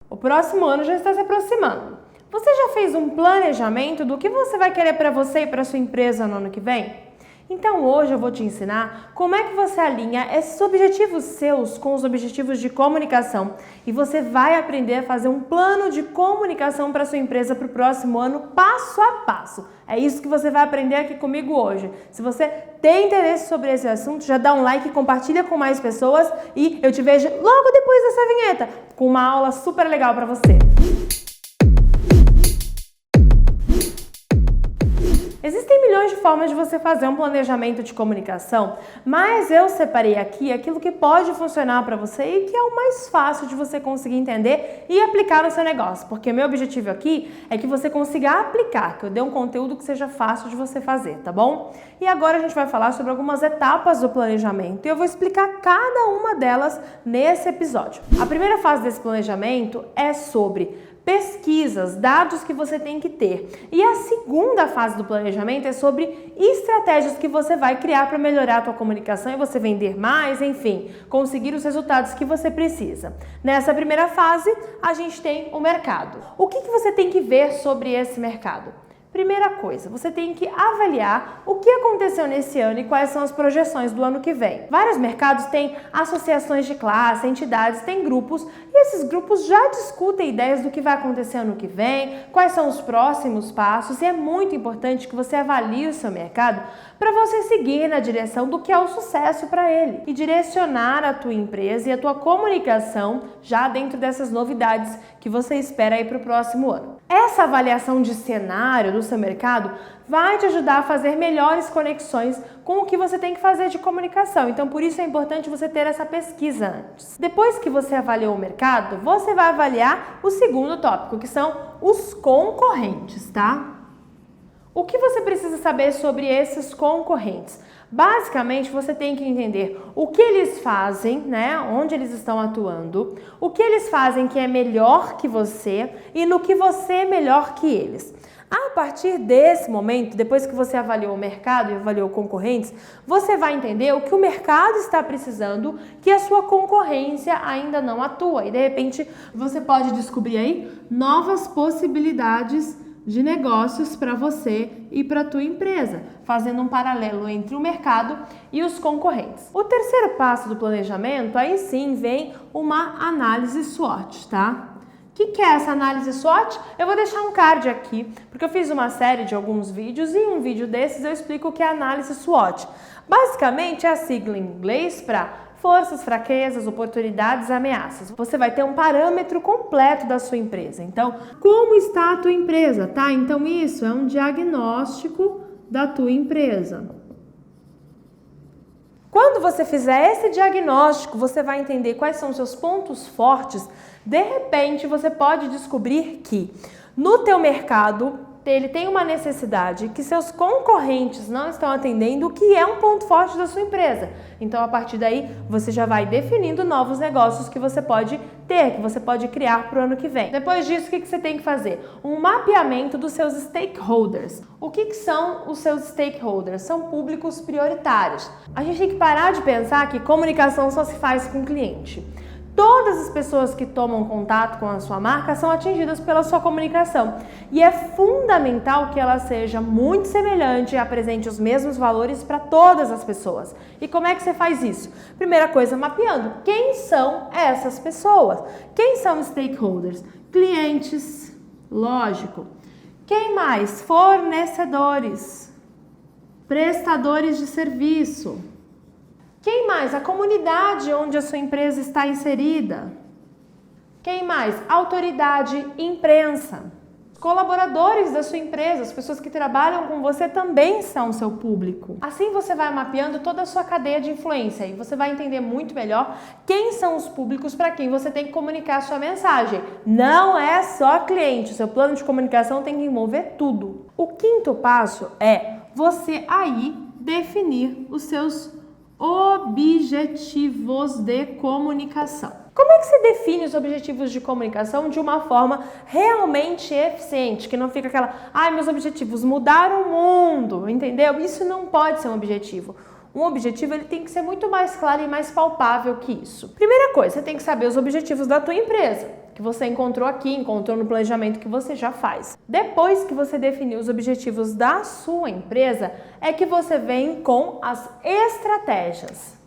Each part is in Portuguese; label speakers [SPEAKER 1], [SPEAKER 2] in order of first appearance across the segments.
[SPEAKER 1] O próximo ano já está se aproximando. Você já fez um planejamento do que você vai querer para você e para sua empresa no ano que vem? Então hoje eu vou te ensinar como é que você alinha esses objetivos seus com os objetivos de comunicação e você vai aprender a fazer um plano de comunicação para sua empresa para o próximo ano passo a passo. É isso que você vai aprender aqui comigo hoje. Se você tem interesse sobre esse assunto, já dá um like, compartilha com mais pessoas e eu te vejo logo depois dessa vinheta com uma aula super legal para você. Existem milhões de formas de você fazer um planejamento de comunicação, mas eu separei aqui aquilo que pode funcionar para você e que é o mais fácil de você conseguir entender e aplicar no seu negócio, porque meu objetivo aqui é que você consiga aplicar, que eu dê um conteúdo que seja fácil de você fazer, tá bom? E agora a gente vai falar sobre algumas etapas do planejamento e eu vou explicar cada uma delas nesse episódio. A primeira fase desse planejamento é sobre pesquisas, dados que você tem que ter. E a segunda fase do planejamento é sobre estratégias que você vai criar para melhorar a tua comunicação e você vender mais, enfim, conseguir os resultados que você precisa. Nessa primeira fase, a gente tem o mercado. O que você tem que ver sobre esse mercado? Primeira coisa, você tem que avaliar o que aconteceu nesse ano e quais são as projeções do ano que vem. Vários mercados têm associações de classe, entidades, têm grupos e esses grupos já discutem ideias do que vai acontecer ano que vem, quais são os próximos passos e é muito importante que você avalie o seu mercado para você seguir na direção do que é o sucesso para ele e direcionar a tua empresa e a tua comunicação já dentro dessas novidades que você espera aí para o próximo ano. Essa avaliação de cenário do seu mercado vai te ajudar a fazer melhores conexões com o que você tem que fazer de comunicação. Então, por isso é importante você ter essa pesquisa antes. Depois que você avaliou o mercado, você vai avaliar o segundo tópico, que são os concorrentes, tá? O que você precisa saber sobre esses concorrentes? Basicamente, você tem que entender o que eles fazem, né? Onde eles estão atuando, o que eles fazem que é melhor que você e no que você é melhor que eles. A partir desse momento, depois que você avaliou o mercado e avaliou concorrentes, você vai entender o que o mercado está precisando que a sua concorrência ainda não atua. E de repente, você pode descobrir aí novas possibilidades de negócios para você e para a tua empresa, fazendo um paralelo entre o mercado e os concorrentes. O terceiro passo do planejamento, aí sim vem uma análise SWOT, tá? O que é essa análise SWOT? Eu vou deixar um card aqui, porque eu fiz uma série de alguns vídeos e em um vídeo desses eu explico o que é análise SWOT. Basicamente é a sigla em inglês para forças, fraquezas, oportunidades, ameaças. Você vai ter um parâmetro completo da sua empresa. Então, como está a tua empresa, tá? Então, isso é um diagnóstico da tua empresa. Quando você fizer esse diagnóstico, você vai entender quais são os seus pontos fortes. De repente, você pode descobrir que no teu mercado ele tem uma necessidade que seus concorrentes não estão atendendo, o que é um ponto forte da sua empresa. Então, a partir daí, você já vai definindo novos negócios que você pode ter, que você pode criar para o ano que vem. Depois disso, o que você tem que fazer? Um mapeamento dos seus stakeholders. O que são os seus stakeholders? São públicos prioritários. A gente tem que parar de pensar que comunicação só se faz com o cliente. Todas as pessoas que tomam contato com a sua marca são atingidas pela sua comunicação e é fundamental que ela seja muito semelhante e apresente os mesmos valores para todas as pessoas. E como é que você faz isso? Primeira coisa, mapeando quem são essas pessoas. Quem são os stakeholders? Clientes, lógico. Quem mais? Fornecedores, prestadores de serviço. Quem mais? A comunidade onde a sua empresa está inserida. Quem mais? Autoridade, imprensa. Colaboradores da sua empresa, as pessoas que trabalham com você também são seu público. Assim você vai mapeando toda a sua cadeia de influência e você vai entender muito melhor quem são os públicos para quem você tem que comunicar a sua mensagem. Não é só cliente, o seu plano de comunicação tem que envolver tudo. O quinto passo é você aí definir os seus objetivos de comunicação. Como é que você define os objetivos de comunicação de uma forma realmente eficiente, que não fica aquela, meus objetivos mudaram o mundo, entendeu? Isso não pode ser um objetivo. Um objetivo ele tem que ser muito mais claro e mais palpável que isso. Primeira coisa, você tem que saber os objetivos da tua empresa. que você encontrou aqui, encontrou no planejamento que você já faz. Depois que você definiu os objetivos da sua empresa, é que você vem com as estratégias.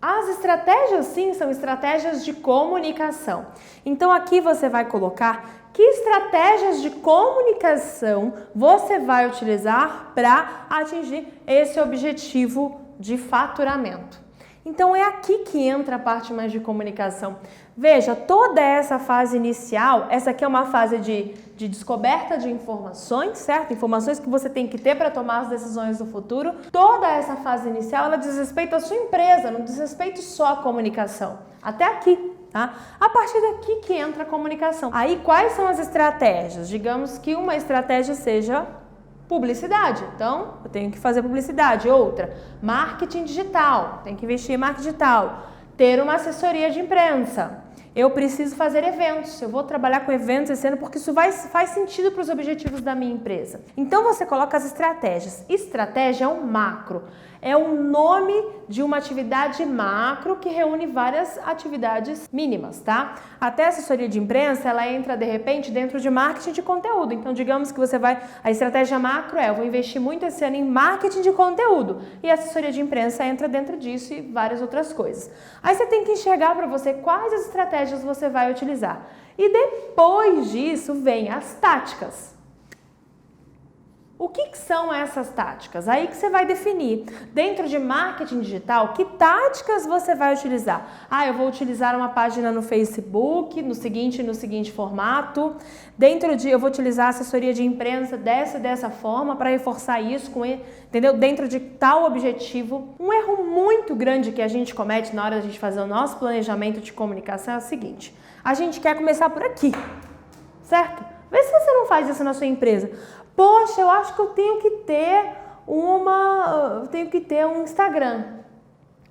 [SPEAKER 1] As estratégias, sim, são estratégias de comunicação. Então, aqui você vai colocar que estratégias de comunicação você vai utilizar para atingir esse objetivo de faturamento. Então, é aqui que entra a parte mais de comunicação. Veja, toda essa fase inicial, essa aqui é uma fase de descoberta de informações, certo? Informações que você tem que ter para tomar as decisões do futuro. Toda essa fase inicial, ela diz respeito à sua empresa, não diz respeito só à comunicação. Até aqui, tá? A partir daqui que entra a comunicação. Aí, quais são as estratégias? Digamos que uma estratégia seja publicidade, então eu tenho que fazer publicidade. Outra, marketing digital, tem que investir em marketing digital. Ter uma assessoria de imprensa. Eu preciso fazer eventos, eu vou trabalhar com eventos esse ano porque isso faz sentido para os objetivos da minha empresa. Então você coloca as estratégias. Estratégia é um macro, é o nome de uma atividade macro que reúne várias atividades mínimas, tá? Até a assessoria de imprensa, ela entra de repente dentro de marketing de conteúdo. Então digamos que você a estratégia macro eu vou investir muito esse ano em marketing de conteúdo e a assessoria de imprensa entra dentro disso e várias outras coisas. Aí você tem que enxergar para você quais as estratégias você vai utilizar. E depois disso vem as táticas. O que são essas táticas? Aí que você vai definir. Dentro de marketing digital, que táticas você vai utilizar? Eu vou utilizar uma página no Facebook, no seguinte formato. Eu vou utilizar a assessoria de imprensa dessa forma para reforçar isso, entendeu? Dentro de tal objetivo. Um erro muito grande que a gente comete na hora da gente fazer o nosso planejamento de comunicação é o seguinte. A gente quer começar por aqui, certo? Vê se você não faz isso na sua empresa. Poxa, eu acho que eu tenho que ter um Instagram.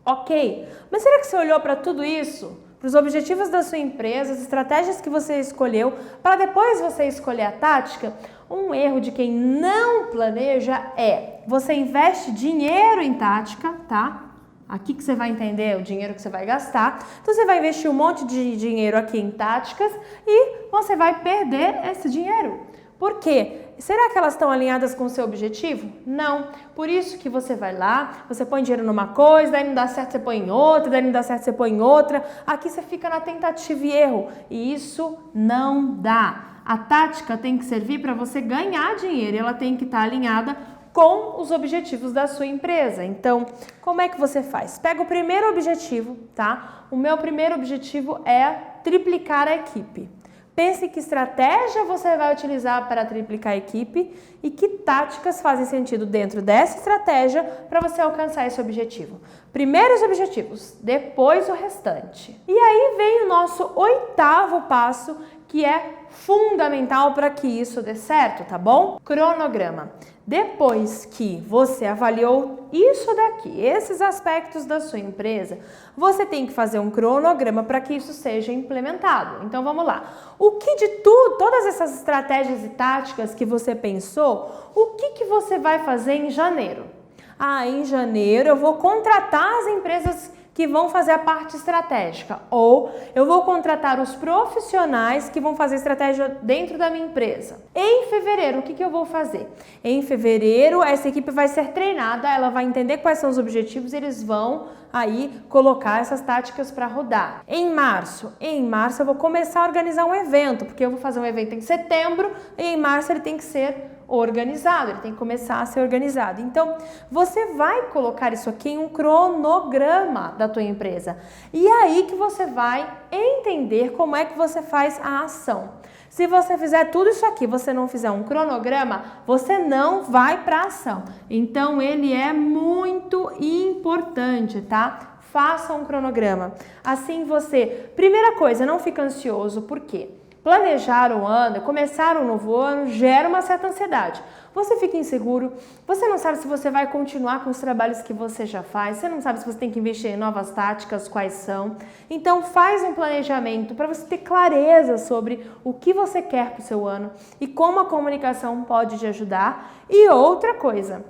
[SPEAKER 1] Ok, mas será que você olhou para tudo isso? Para os objetivos da sua empresa, as estratégias que você escolheu, para depois você escolher a tática? Um erro de quem não planeja é, você investe dinheiro em tática, tá? Aqui que você vai entender o dinheiro que você vai gastar. Então você vai investir um monte de dinheiro aqui em táticas e você vai perder esse dinheiro. Por quê? Será que elas estão alinhadas com o seu objetivo? Não. Por isso que você vai lá, você põe dinheiro numa coisa, daí não dá certo, você põe em outra, daí não dá certo, você põe em outra. Aqui você fica na tentativa e erro. E isso não dá. A tática tem que servir para você ganhar dinheiro. Ela tem que estar alinhada com os objetivos da sua empresa. Então, como é que você faz? Pega o primeiro objetivo, tá? O meu primeiro objetivo é triplicar a equipe. Pense que estratégia você vai utilizar para triplicar a equipe e que táticas fazem sentido dentro dessa estratégia para você alcançar esse objetivo. Primeiro os objetivos, depois o restante. E aí vem o nosso 8º passo, que é fundamental para que isso dê certo, tá bom? Cronograma. Depois que você avaliou isso daqui, esses aspectos da sua empresa, você tem que fazer um cronograma para que isso seja implementado. Então vamos lá. O que de tudo, todas essas estratégias e táticas que você pensou, o que você vai fazer em janeiro? Em janeiro eu vou contratar as empresas que vão fazer a parte estratégica, ou eu vou contratar os profissionais que vão fazer estratégia dentro da minha empresa. Em fevereiro, o que eu vou fazer? Em fevereiro, essa equipe vai ser treinada, ela vai entender quais são os objetivos e eles vão aí colocar essas táticas para rodar. Em março eu vou começar a organizar um evento, porque eu vou fazer um evento em setembro e em março ele tem que ser organizado, ele tem que começar a ser organizado. Então, você vai colocar isso aqui em um cronograma da tua empresa. E aí que você vai entender como é que você faz a ação. Se você fizer tudo isso aqui, você não fizer um cronograma, você não vai para a ação. Então, ele é muito importante, tá? Faça um cronograma. Assim primeira coisa, não fica ansioso, por quê? Planejar um ano, começar um novo ano, gera uma certa ansiedade. Você fica inseguro, você não sabe se você vai continuar com os trabalhos que você já faz, você não sabe se você tem que investir em novas táticas, quais são. Então faz um planejamento para você ter clareza sobre o que você quer para o seu ano e como a comunicação pode te ajudar. E outra coisa,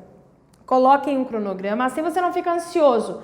[SPEAKER 1] coloque em um cronograma, assim você não fica ansioso.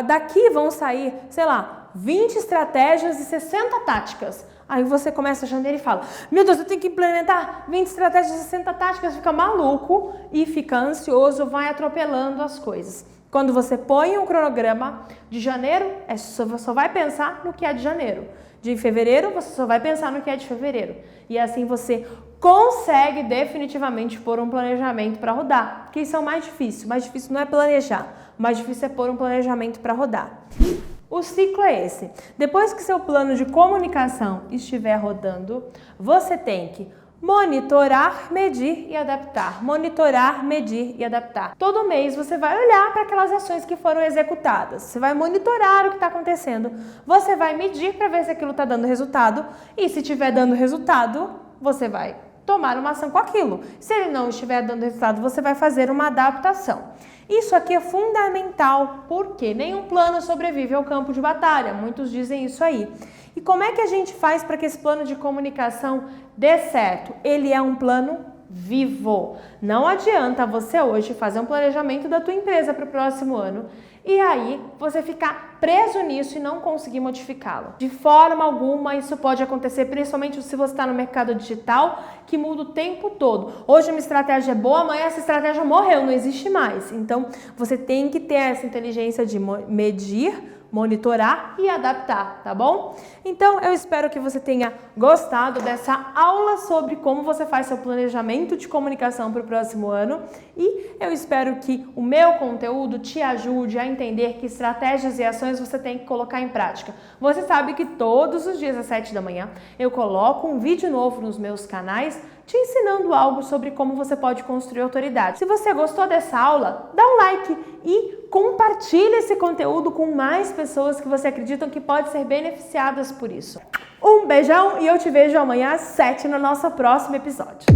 [SPEAKER 1] Daqui vão sair, sei lá, 20 estratégias e 60 táticas. Aí você começa janeiro e fala, meu Deus, eu tenho que implementar 20 estratégias e 60 táticas, fica maluco e fica ansioso, vai atropelando as coisas. Quando você põe um cronograma de janeiro, você só vai pensar no que é de janeiro. De fevereiro, você só vai pensar no que é de fevereiro. E assim você consegue definitivamente pôr um planejamento para rodar. Porque isso é o mais difícil. O mais difícil não é planejar, o mais difícil é pôr um planejamento para rodar. O ciclo é esse. Depois que seu plano de comunicação estiver rodando, você tem que monitorar, medir e adaptar. Monitorar, medir e adaptar. Todo mês você vai olhar para aquelas ações que foram executadas. Você vai monitorar o que está acontecendo. Você vai medir para ver se aquilo está dando resultado. E se estiver dando resultado, você vai tomar uma ação com aquilo. Se ele não estiver dando resultado, você vai fazer uma adaptação. Isso aqui é fundamental, porque nenhum plano sobrevive ao campo de batalha. Muitos dizem isso aí. E como é que a gente faz para que esse plano de comunicação dê certo? Ele é um plano vivo. Não adianta você hoje fazer um planejamento da tua empresa para o próximo ano e aí você ficar preso nisso e não conseguir modificá-lo. De forma alguma isso pode acontecer, principalmente se você está no mercado digital, que muda o tempo todo. Hoje uma estratégia é boa, amanhã essa estratégia morreu, não existe mais. Então você tem que ter essa inteligência de medir, monitorar e adaptar, tá bom? Então eu espero que você tenha gostado dessa aula sobre como você faz seu planejamento de comunicação para o próximo ano e eu espero que o meu conteúdo te ajude a entender que estratégias e ações você tem que colocar em prática. Você sabe que todos os dias às 7 da manhã eu coloco um vídeo novo nos meus canais te ensinando algo sobre como você pode construir autoridade. Se você gostou dessa aula, dá um like e compartilhe esse conteúdo com mais pessoas que você acredita que podem ser beneficiadas por isso. Um beijão e eu te vejo amanhã às 7 no nosso próximo episódio.